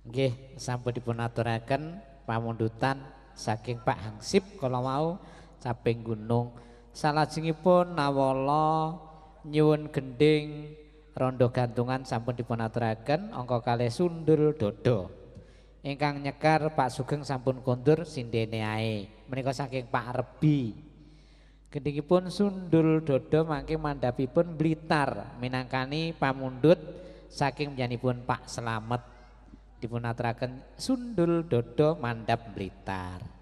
Nggih, sampun dipun aturaken pamundutan saking Pak Hangsip kala wau caping gunung. Salajengipun nawala nyuwun gending rondo gantungan sampun dipun aturaken angka kalih Sundul Dodo. Ingkang nyekar Pak Sugeng sampun kondur sindene ae. Menika saking Pak Rebi. Gendingipun Sundul Dodo mangke mandhapipun Blitar minangkani pamundhut saking nyanipun Pak Slamet. Dipun aturaken Sundul Dodo mandhap Blitar.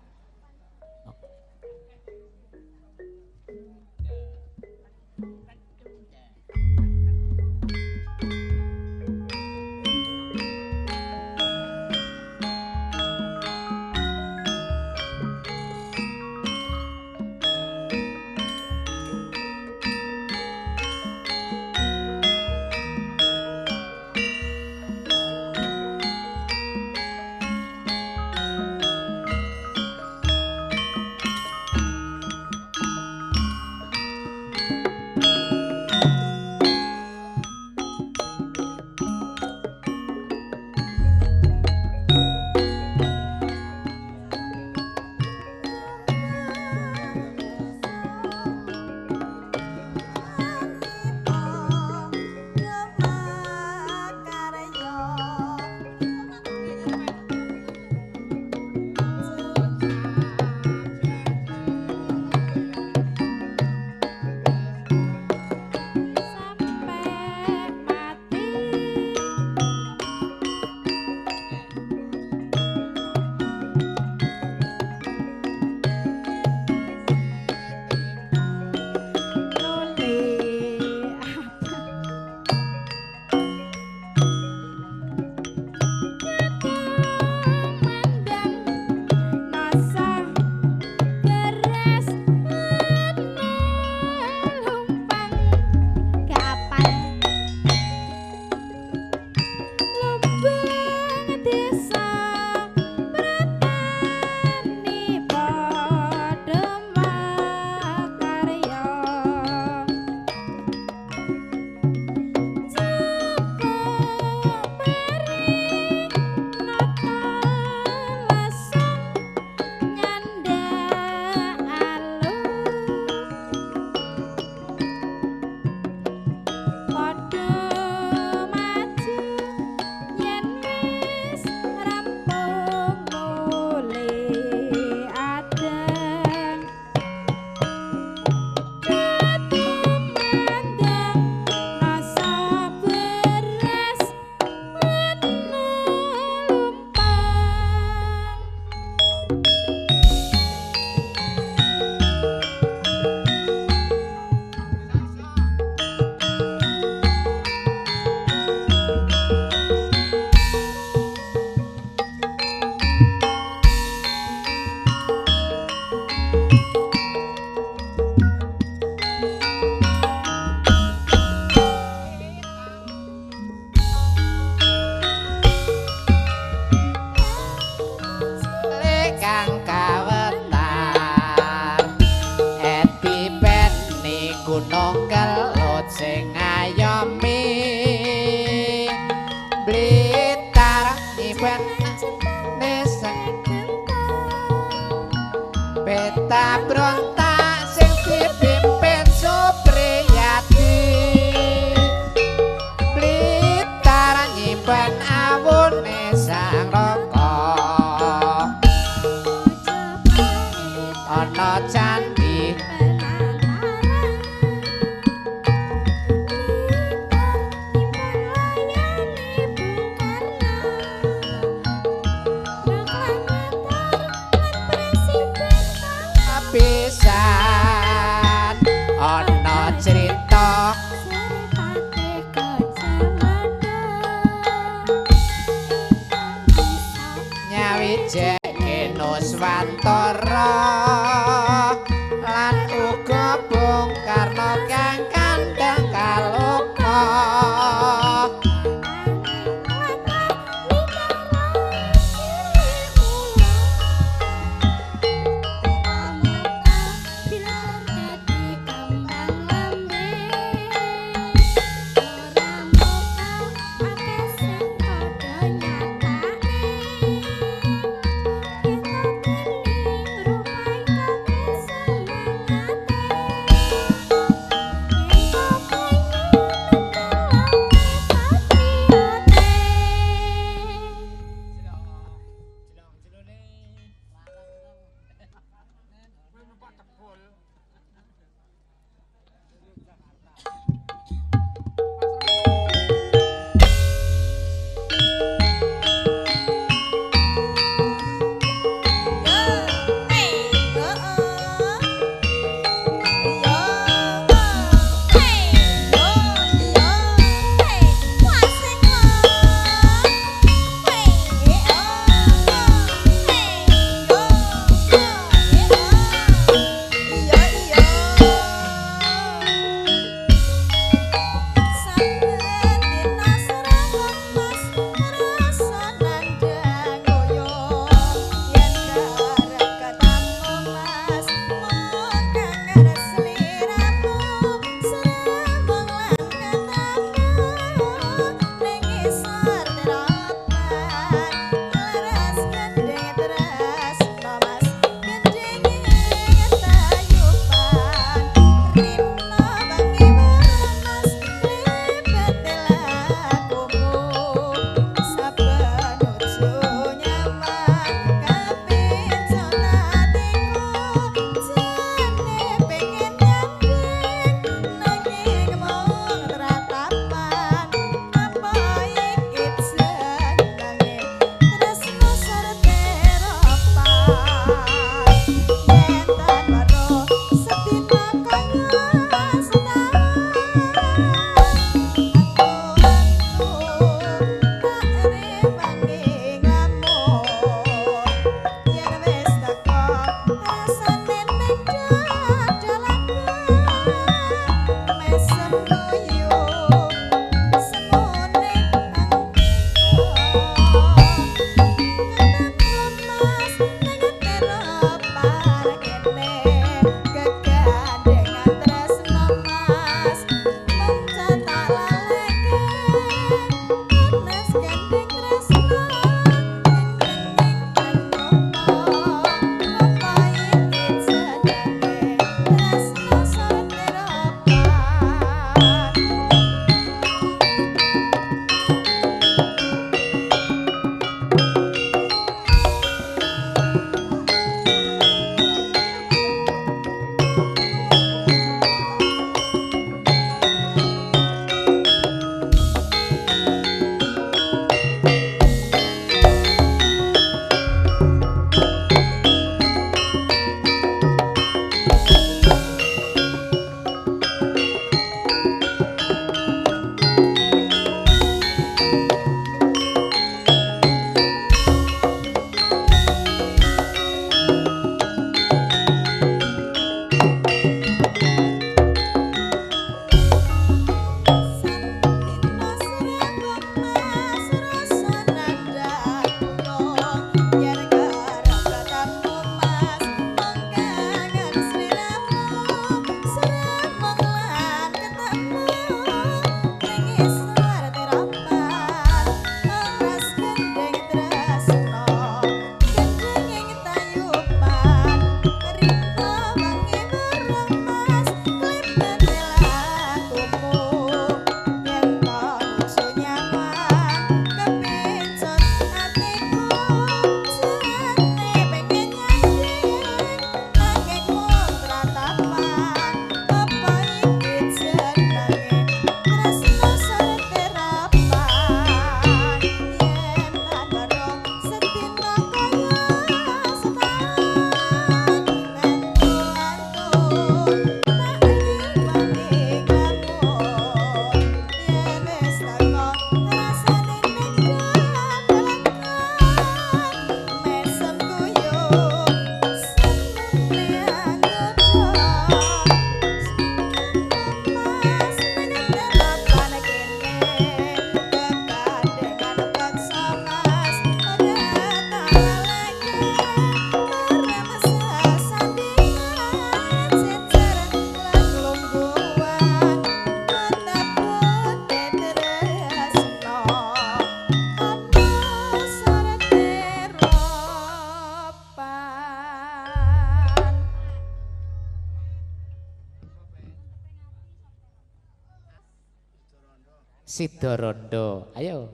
Sidorondo. Ayo.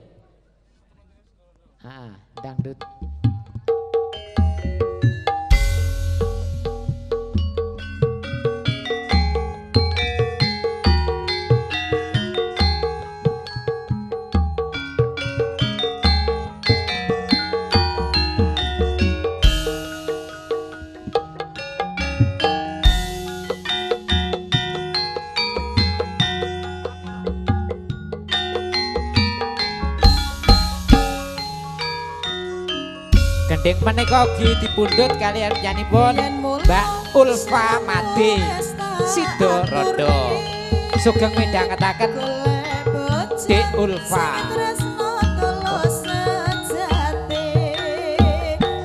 Dangdut. Gending menika ugi dipundhut kalian nyanipun Mbak Ulfa Made Sidorondo. Sugeng midhangetaken Dik Ulfa.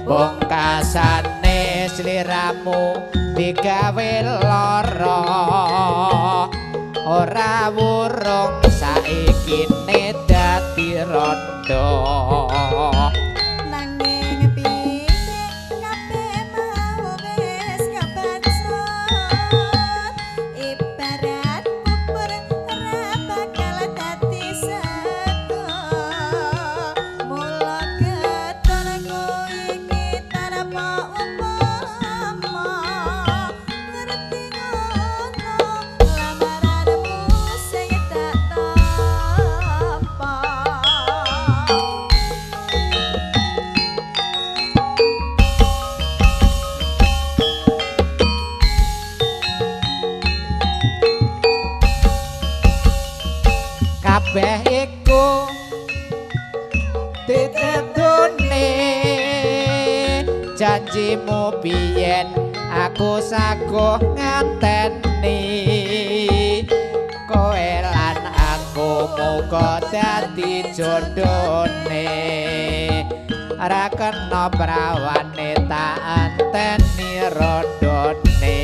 Pungkasane sliramu digawe lara, ora wurung saikine dadi randha. Kabeh iku ditedone janjimu biyen aku saguh nganteni kowe lan aku muga dadi jodhone ora kena prawane tak anteni rondone.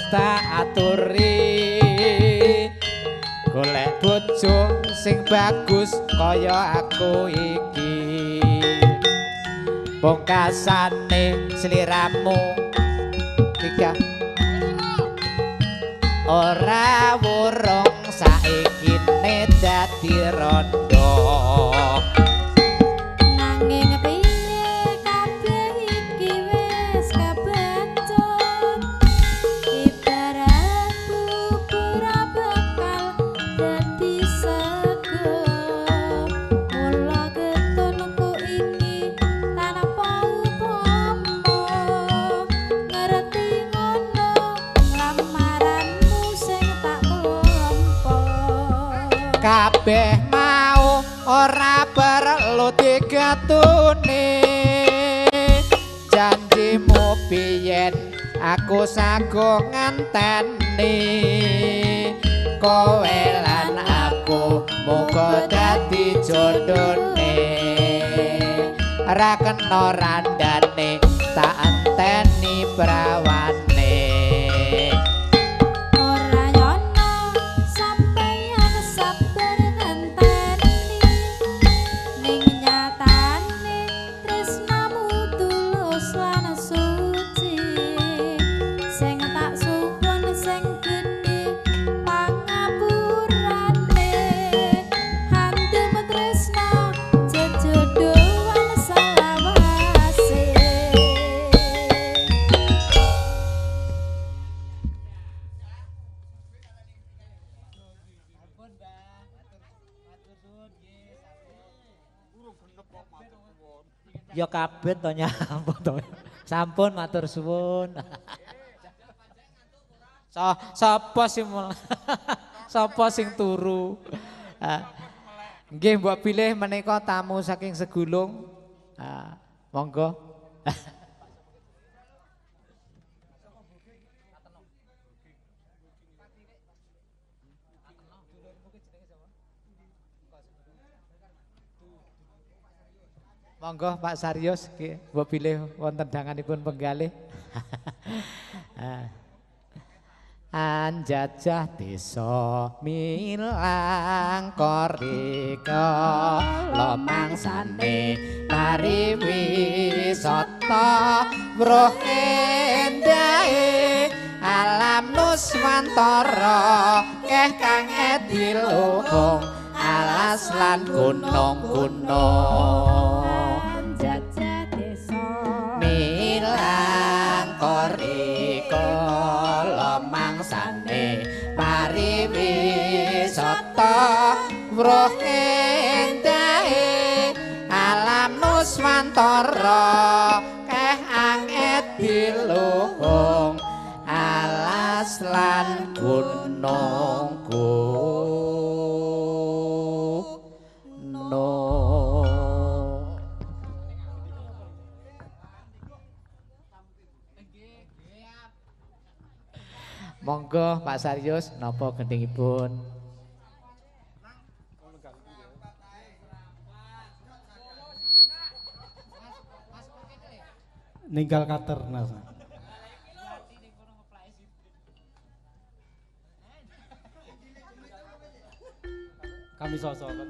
Tak aturi golek bojo sing bagus kaya aku iki pungkasane sliramu tiga ora wurung saikine dadi randha. Kabeh mau ora perlu digetune janjimu biyen aku saguh nganteni kowe lan aku muga dadi jodhone ora kena randane tak anteni prawane. Ya kabeh to nyampun to. Sampun matur suwun. Sapa sing sapa sing turu? Nggih mbok pilih menika tamu saking Segulung. Monggo. Monggo Pak Saryos, mbok pilih wonten danganipun penggalih. Anjajah desa milang korika lomangsane pariwisata bruh endahe alam nuswantara keh kang ediluhung alas lan gunung-gunung pariwisata bruh endahe alam nuswantara keh anget diluhung alas lan gunung Monggo Pak Saryos napa gendhingipun? Ninggal kater Mas. Kami sosokan.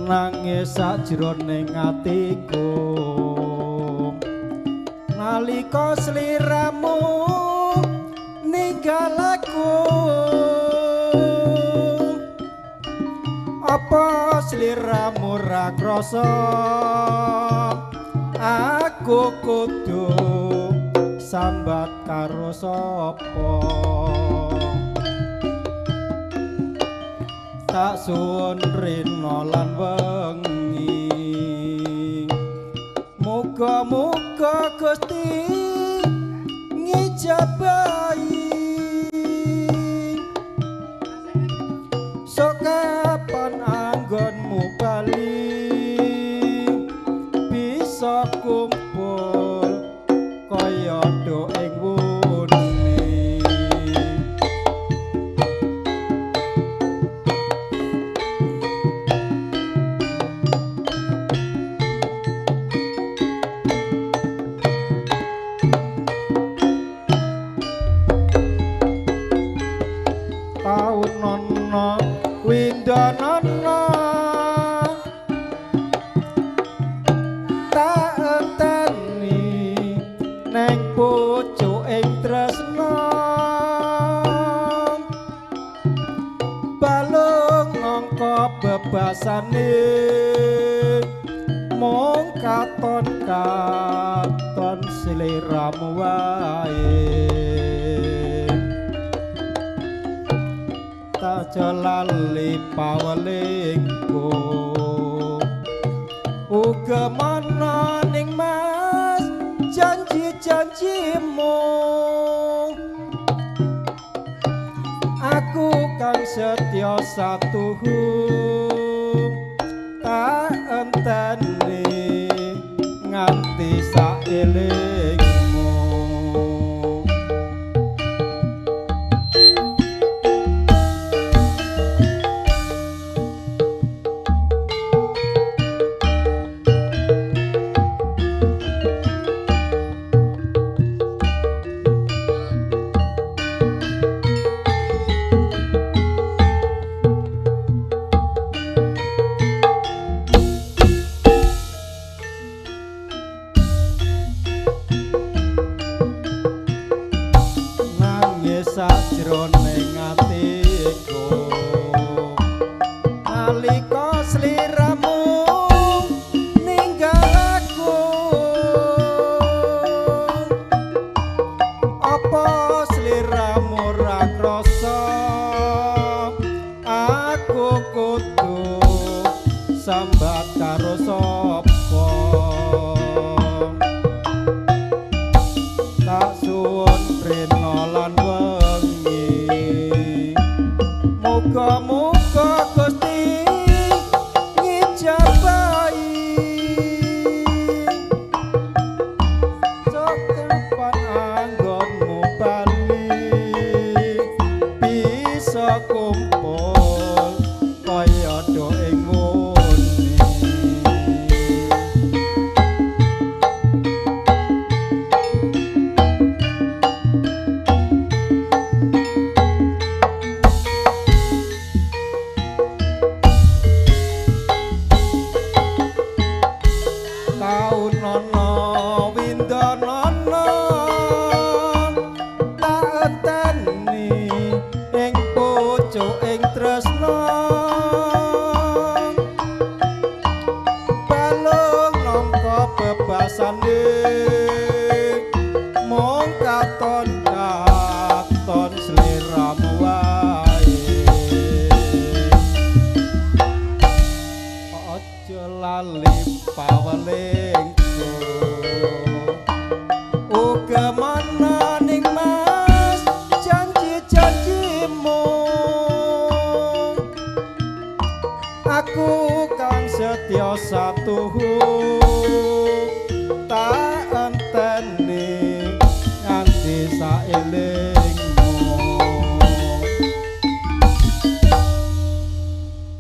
Nangis sajroning atiku nalika sliramu ninggal aku apa sliramu ra krasa aku kudu sambat karo sapa tak suwun rina lan wengi muga-muga Gusti ngijabahi sokapan anggonmu bali bisa kumpul kaya do ing windanana tak enteni neng pucuk ing tresna balung angka bebasane mung katon sliramu wae aja lali pawelingku uga mananing Mas janji-janjimu aku kang setya satuhu tak enteni nganti saelingmu sajroning atiku nalika sliramu ninggal aku apa sliramu ra krasa aku kudu sambat karo sapa tak suwun rena lan wengi muga-muga Gusti ngijabahi sok kapan anggonmu bali bisa kumpul kaya do ing muni taun nono windonono tak enteni ing pucuking tresna balung nampa bebasane mung katon sliramu wae aja lali pawelingku uga mana ning Mas janji-janjimu aku kang setya satuhu tak enteni nganti saelingmu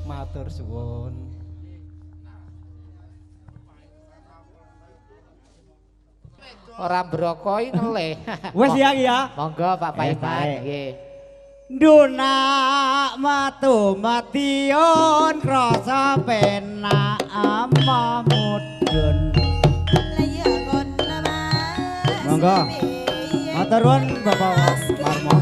matur suwun. Ora brokoi ngelih. Wes ya. Monggo Pak Paiman nggih. Dunak matu mation krasa penak mudun. Monggo. Matur nuwun Bapak Marmo.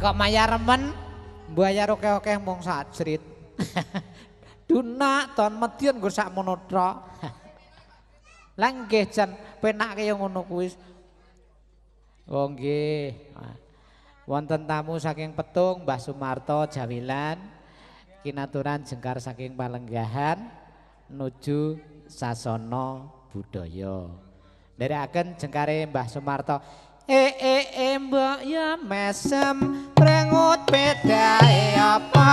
Kok maya remen mbayar oke-oke mung sajrit. Dunak ton medyan nggo sakmono tok. Lah nggih jan penake ya ngono kuwi. Oh nggih. Wonten tamu saking Petung Mbah Sumarto Jawilan kinaturan jengkar saking Palenggahan nuju Sasana Budaya. Nderekaken jengkare Mbah Sumarto. Mbok ya mesem prengut pedae apa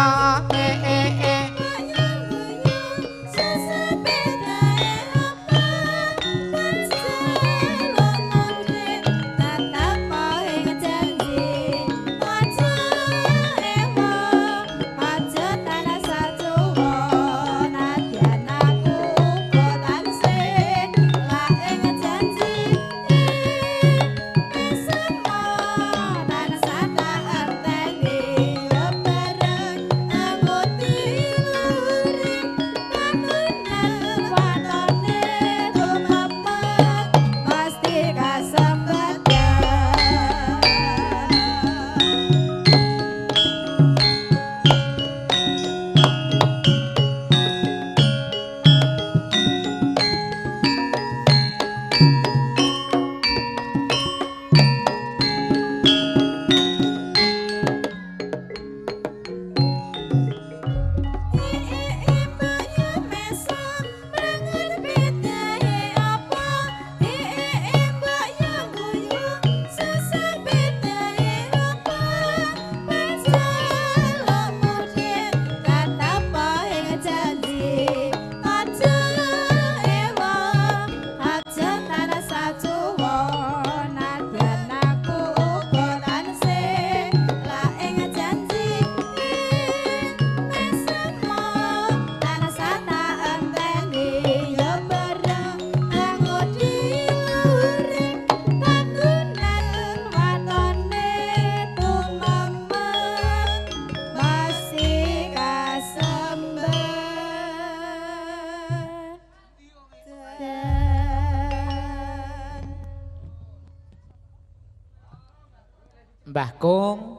Mbah Kung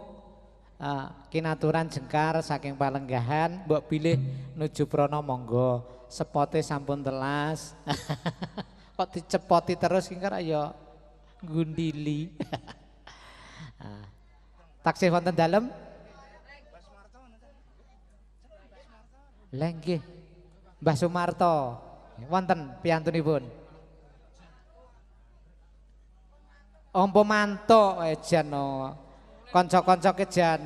kinaturan jengkar saking Palenggahan mbok pilih nuju Prono monggo sepote sampun telas kok dicepoti terus kingkar ayo gundili taksih wonten dalem lenggih Mbah Sumarto wonten piyantunipun Ompo mantuk ejan no. Kanca-kanca kejan.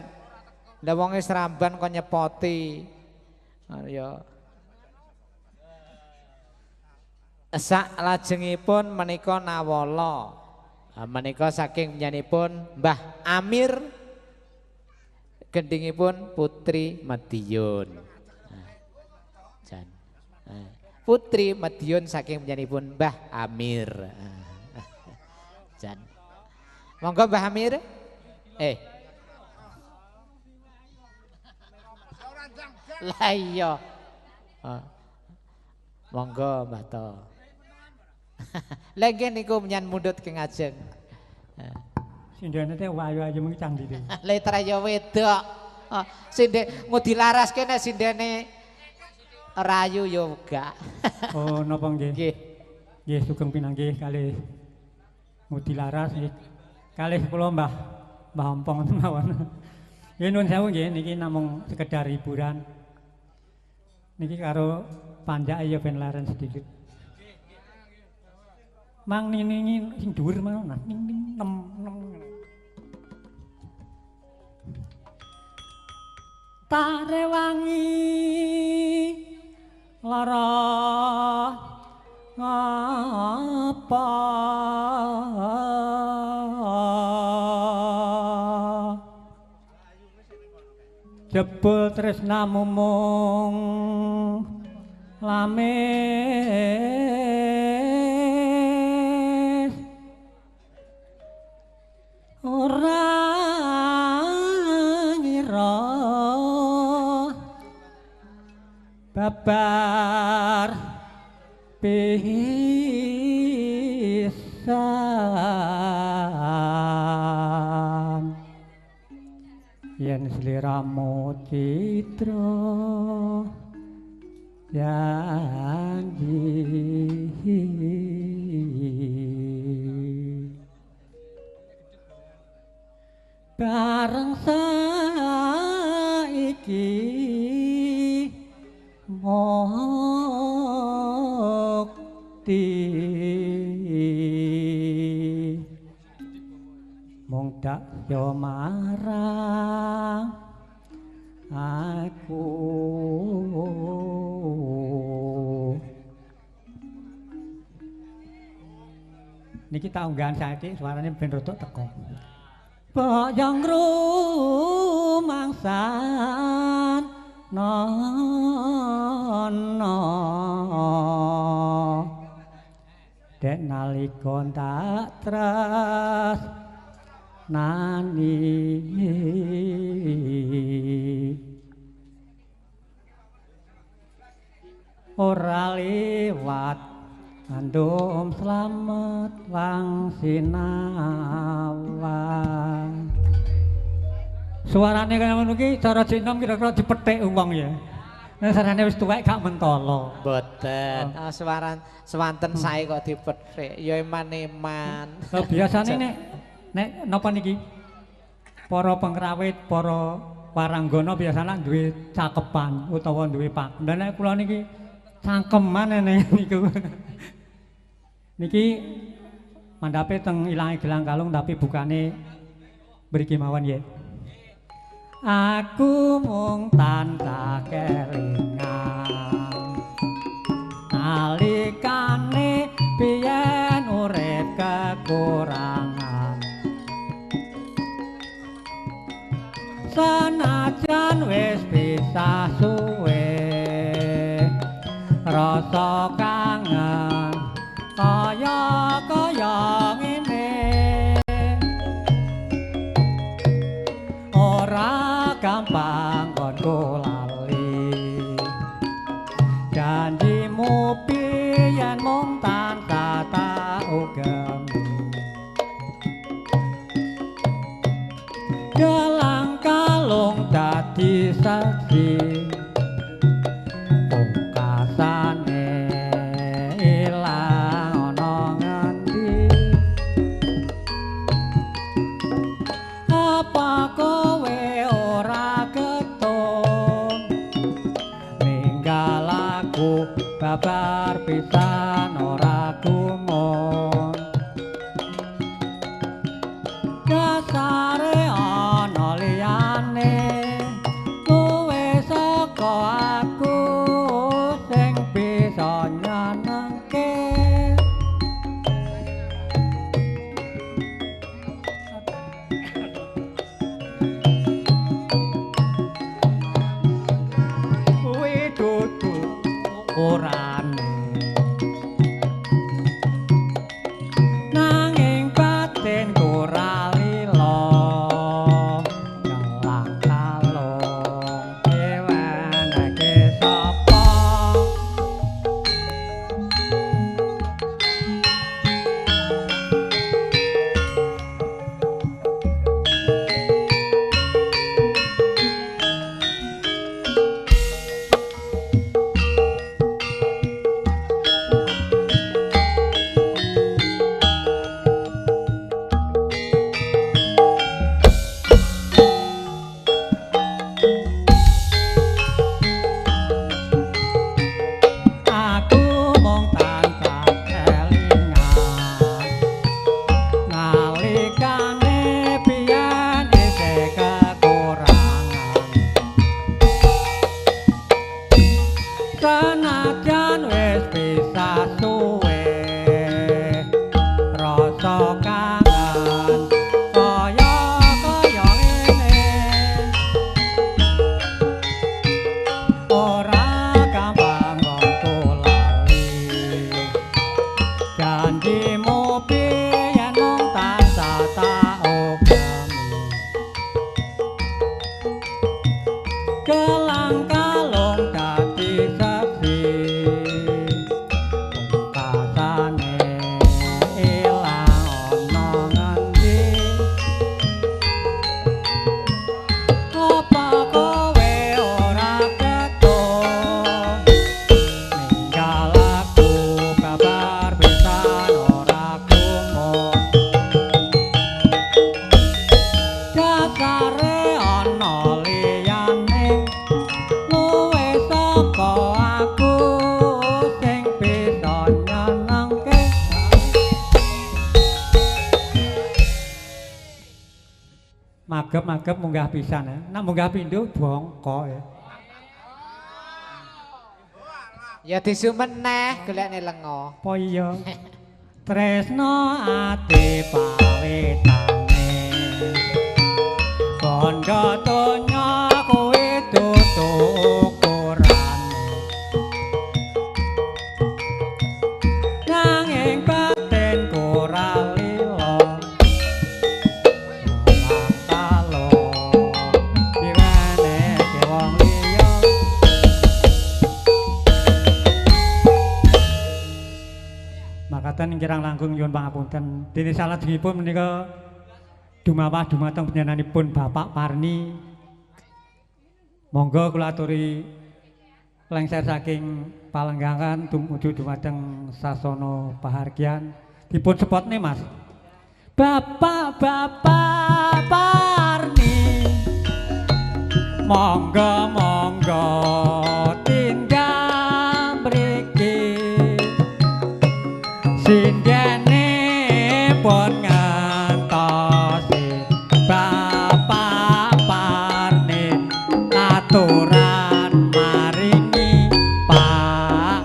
Lah wong wis ramban kok nyepoti. Ya. Sak lajengipun menika Nawala. Menika saking nyanipun Mbah Amir gendhingipun Putri Madiun. Jan. Putri Madiun saking nyanipun Mbah Amir. Jan. Monggo Mbah Amir. Lah iya. Monggo Mbah To. Lagi niku menyan mundut ke ngajeng. Sindene teh wayu-ayu mung candhi. Letra ya wedok. Sindek ngudi laras kene sindene rayu ya uga. Oh napa nggih? Nggih. Nggih sugeng pinanggih kalih ngudi laras nggih. Kalih kula Mbah Ompong mawon. Nggih nuwun sewu nggih niki namung sekedar hiburan. Niki karo panjake ya ben laren sedikit. Mang ning sing dhuwur mawon ning nem. Tarewangi lara ngapa jebul tresnamu mung lamis ora ngira babar pisan yen sliramu citra janji bareng saiki mukti mung dak yo marang aku niki tak unggahan saiki suarane ben rodok teko boyong rumangsan nono dek nalika tak tras nani ora liwat andum slamet wang sinawan suarane kaya ngono ki cara jinom kira-kira dipethik wong ya nek sarane wis tuwek gak mentolo Mboten. Sewanten sae kok dipethik ya eman-eman. Biasane nek napa niki para pengrawit, para waranggana biasane duwe cakepan utawa duwe pak. Lah nek kula niki cangkeman niku. Niki mandhape teng ilange gelang kalung tapi bukane mriki mawon nggih. Aku mung tansah kelingan nalikane biyen urip kekurangan senajan wis pisah suwe rasa kangen kaya ngene ora gampang kon lali janjimu piyen mung tansah tak ugemi gelang kalung dadi saksi pungkasane ilang ana ngendi apa kowe ora ketun ninggal aku babar pisan ora gumun kasare ana liyane luwe saka aku sing bisa nyenengke kuwi dudu ukurane nanging batin ora lila gelang kalung diwenehke sapa aku mung tansah kelingan nalikane biyen isih kekurangan senajan wis pisah suwe rasa kangen kaya ngene ora gampang ngoko lali janjimu piye nang tansah tak ugemi gelang kalung dadi saksi pungkasane ilang ana ngendi apa kowe ora ketun ninggal aku kabar pisan ora gumun dasare ana liyane luwe saka aku sing bisa nyenengke magep munggah pisan ya. Nak munggah pindho bongko ya. Ya disu meneh golekne lenga. Apa iya? Tresno ati pawitane. Bondo donya kowe dudu ukurane. Nanging batin ora lila. Kalung diwenehke wong liya. Makaten kirang langkung nyuwun pangapunten. Dene salajengipun menika dumawah dumateng panjenenganipun Bapak Parni. Monggo kula aturi lengser saking palenggangan tumuju dumateng sasana pahargyan. Dipun sepotne Mas. Bapak Parni. Monggo tinggal mriki. Sindene pun ngantosi Bapak Parni aturan maringi Pak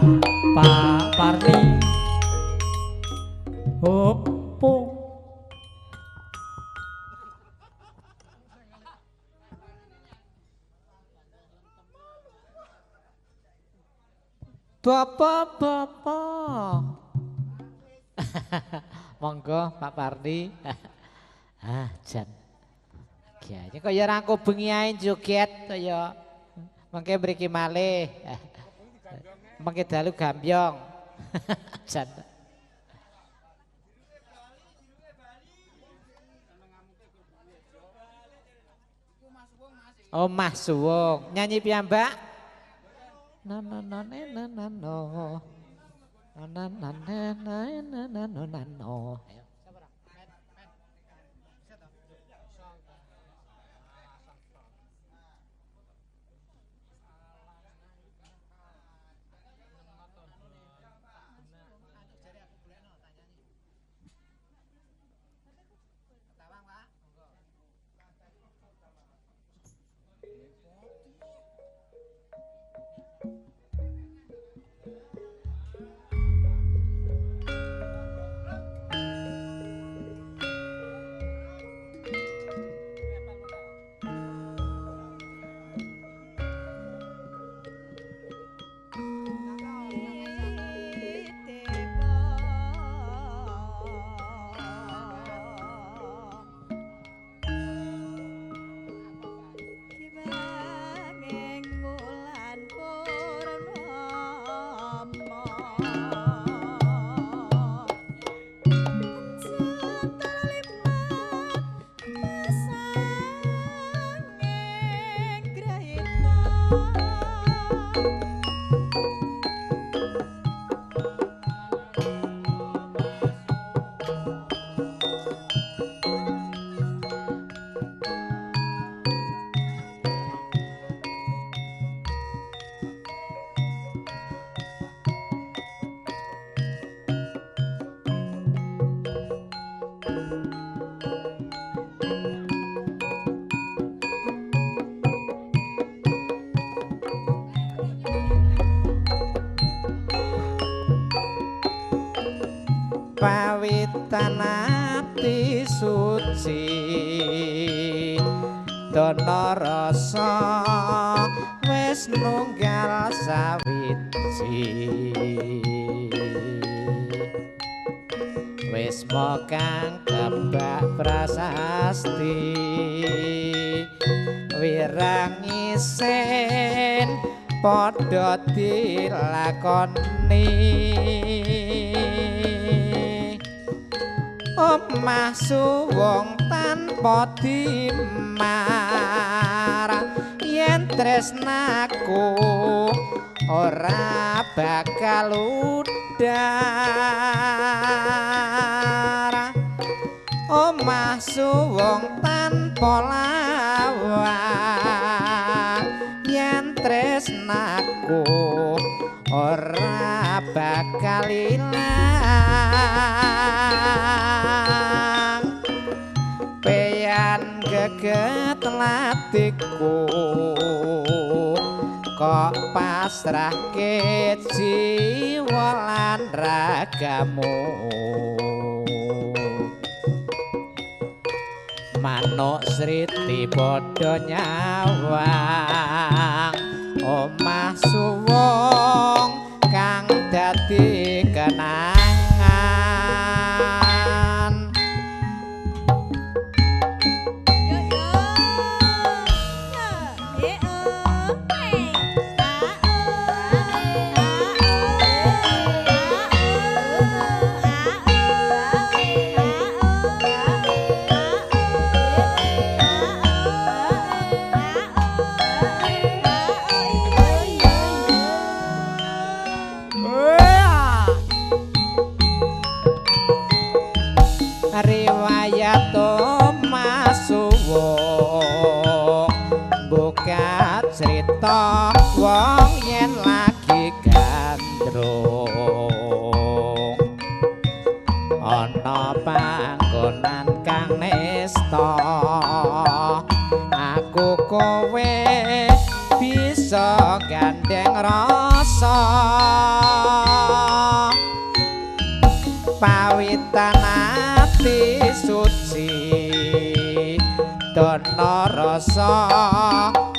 Parni opo Bapak. Monggo Pak Parni. Jan. Kayane kaya rangko bengi ae joget kaya mengke mriki malih. Mengke dalu gambyong. Jan. Omah suwung nyanyi piyambak. Na na na na na no. Na na na na na no. Pawitan ati suci dono rasa wis nunggal sawiji wis mokang kebak prasasti wirang isen padha dilakoni omah suwung tanpa dimar yen tresnaku ora bakal udar omah suwung tanpa lawang yen tresnaku ora bakal ilang peyan geget latiku kok pasrahke jiwa lan ragamu manuk sriti padha nyawang omah suwung kang dadi kenangan riwayat omah suwung buka cerita wong yen lagi gandrung ana panggonan kang nesta aku kowe bisa gandeng rasa pawitan ati suci dono rasa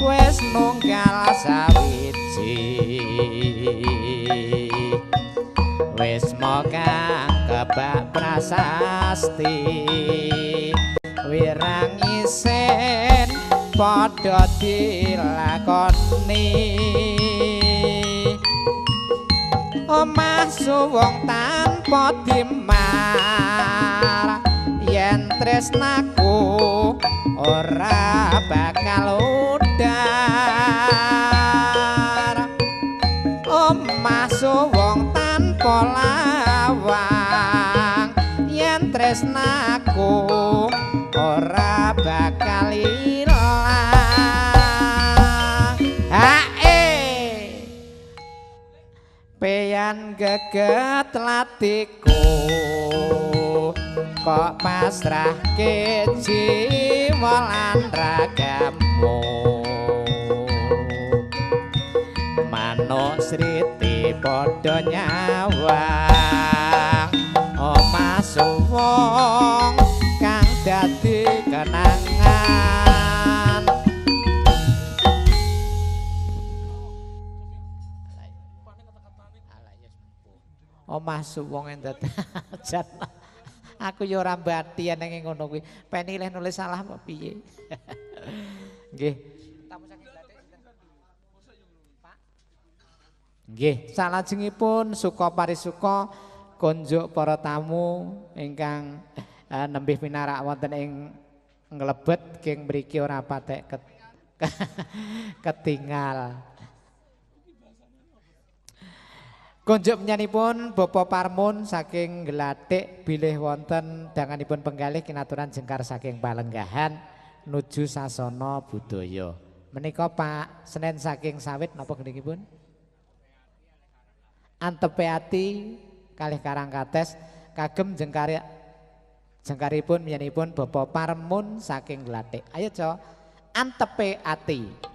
wis nunggal sawiji wis mokang kebak prasasti wirang isen padha dilakoni omah suwung tanpa dimar yen tresnaku ora bakal mondar omah suwung tanpa lawang yen tresnaku ora bakal ilang hae peyan geget latiku kok pasrahke jiwa lan ragamu manuk sriti padha nyawang omah suwung kang dadi kenangan omah suwung endet aku ya ora mbati ning ngono kuwi penilih nulis salah apa piye nggih tamu saking Glathik Pak nggih salajengipun suka parisuka konjuk para tamu ingkang nembih pinarak wonten ing nglebet king mriki ora patek ketinggal konjuk penyanipun Bapak Parmun saking Glathik bilih wonten danganipun penggalih kinaturan jengkar saking Palenggahan nuju sasana budaya. Menika Pak Senen saking Sawit napa gendhingipun? Antepe ati kalih Karangkates kagem jengkaripun penyanipun Bapak Parmun saking Glathik. Ayo co antepe ati.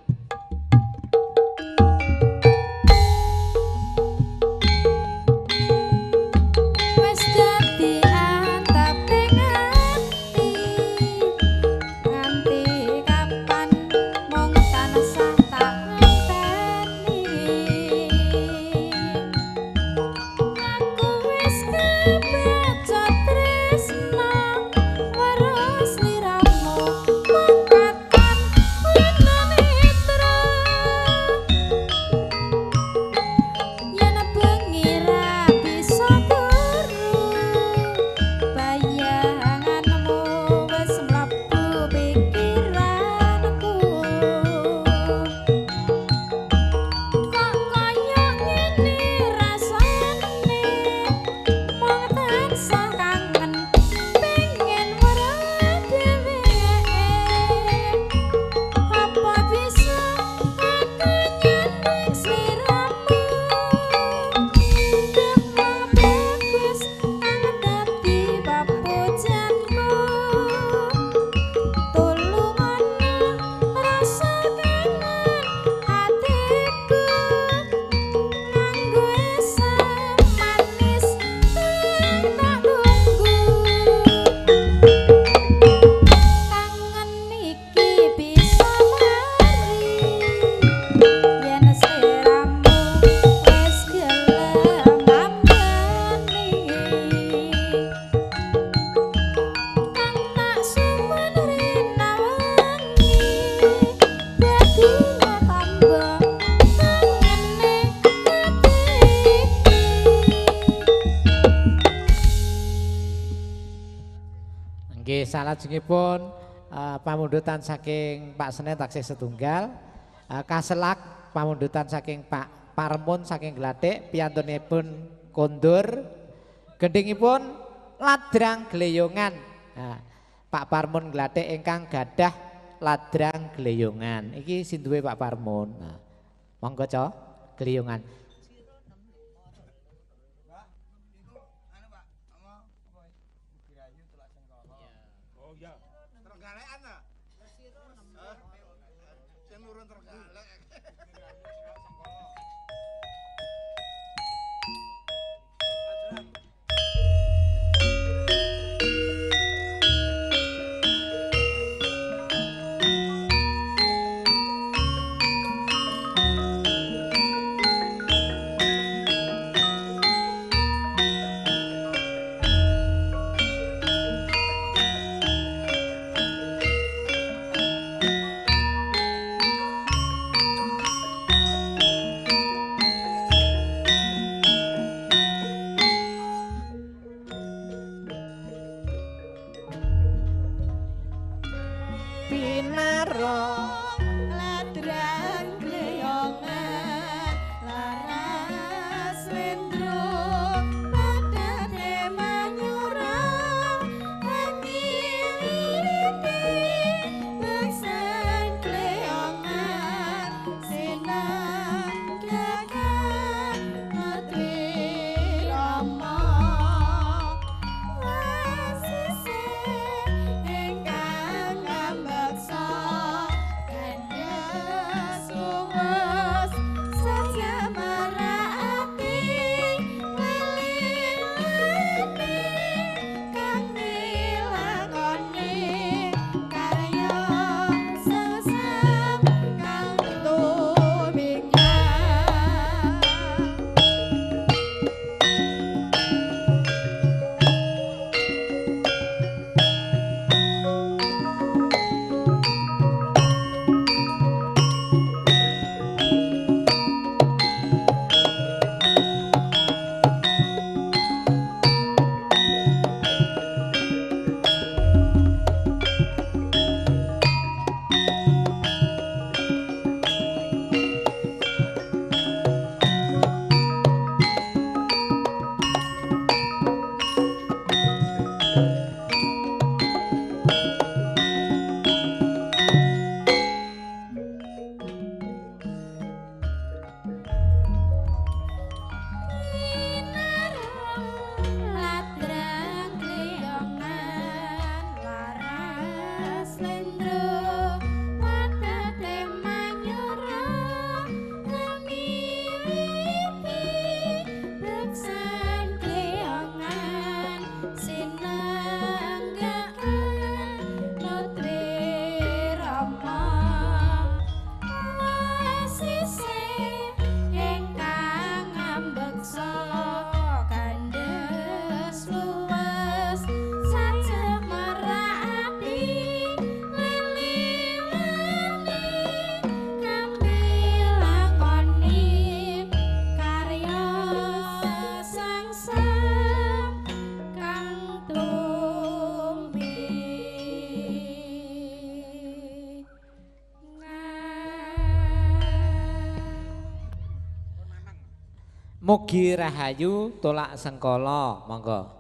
Salajengipun pamundutan saking Pak Senen taksih setunggal kaselak pamundutan saking Pak Parmun saking Glathik piyantunipun kondur gendhingipun ladrang gleyongan Pak Parmun Glathik ingkang gadah ladrang gleyongan iki sinduwe Pak Parmun monggo co gleyongan Mugi rahayu tolak sengkala, monggo.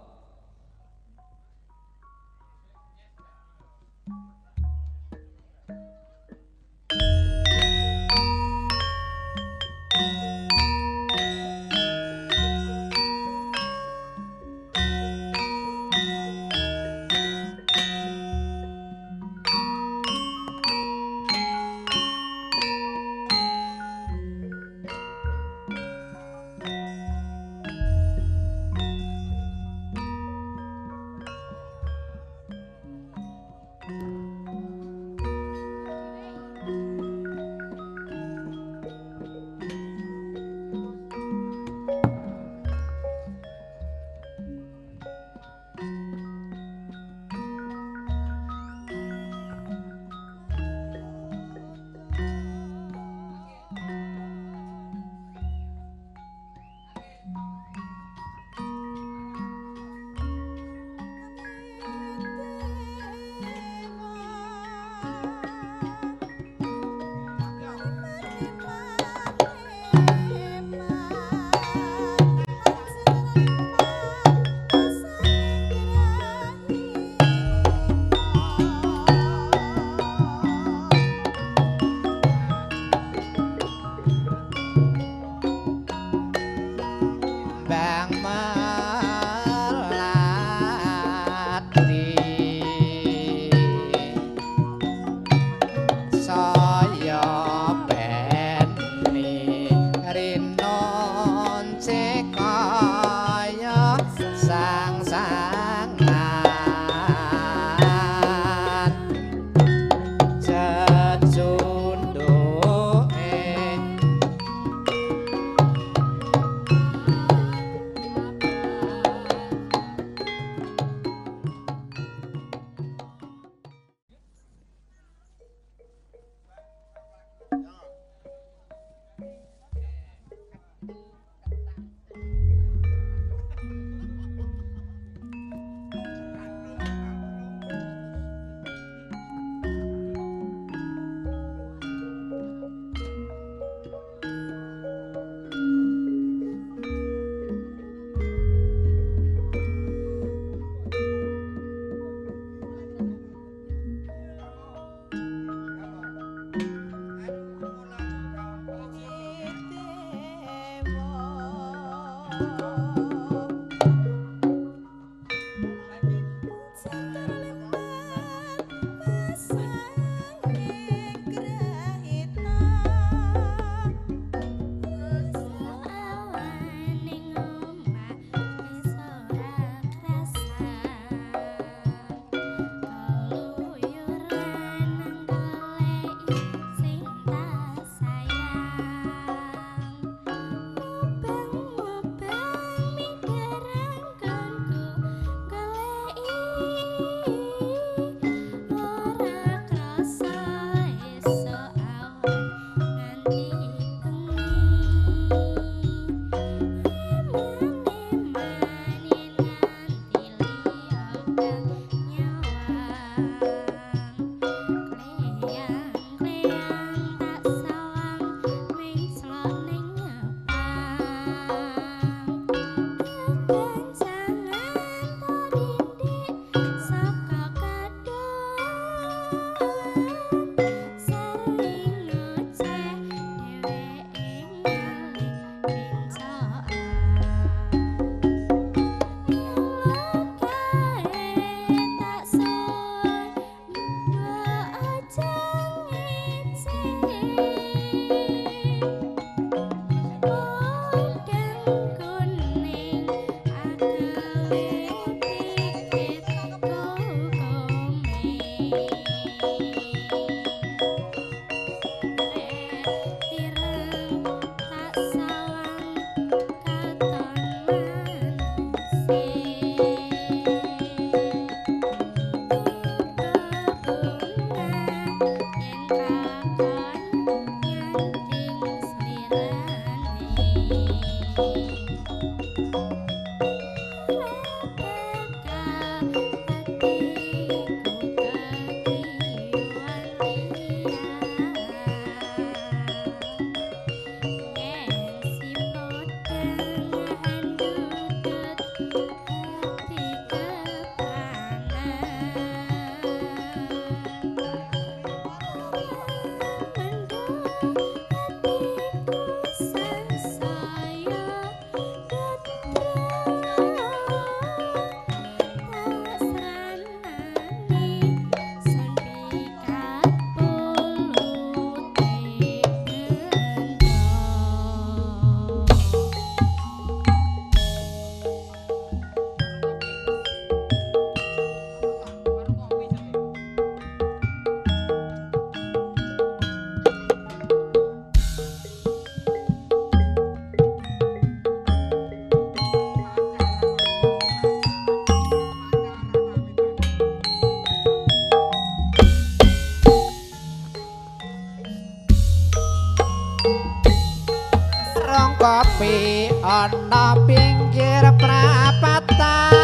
ana pinggir prapatan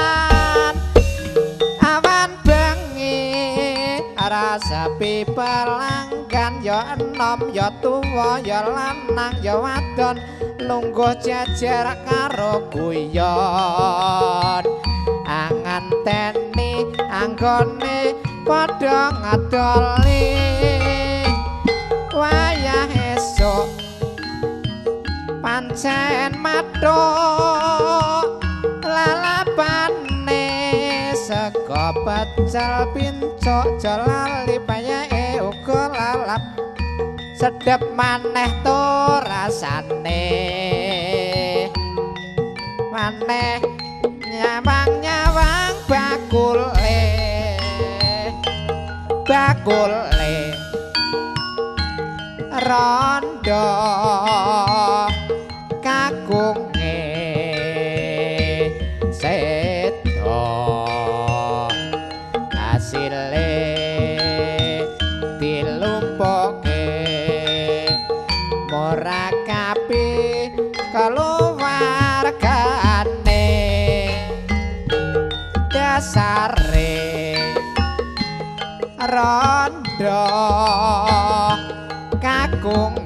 awan bengi rasa pelanggan ya enom ya tuwa ya lanang ya wadon lungguh jejer karo guyon anganteni anggone padha ngadoli wayah esuk pancen mathuk lalapane sego pecel pincuk jalali payake uga lalap sedep maneh to rasane maneh nyawang-nyawang bakule rondo kagunge sedo hasile dilumpuke murakapi keluargane dasare rondo kagunge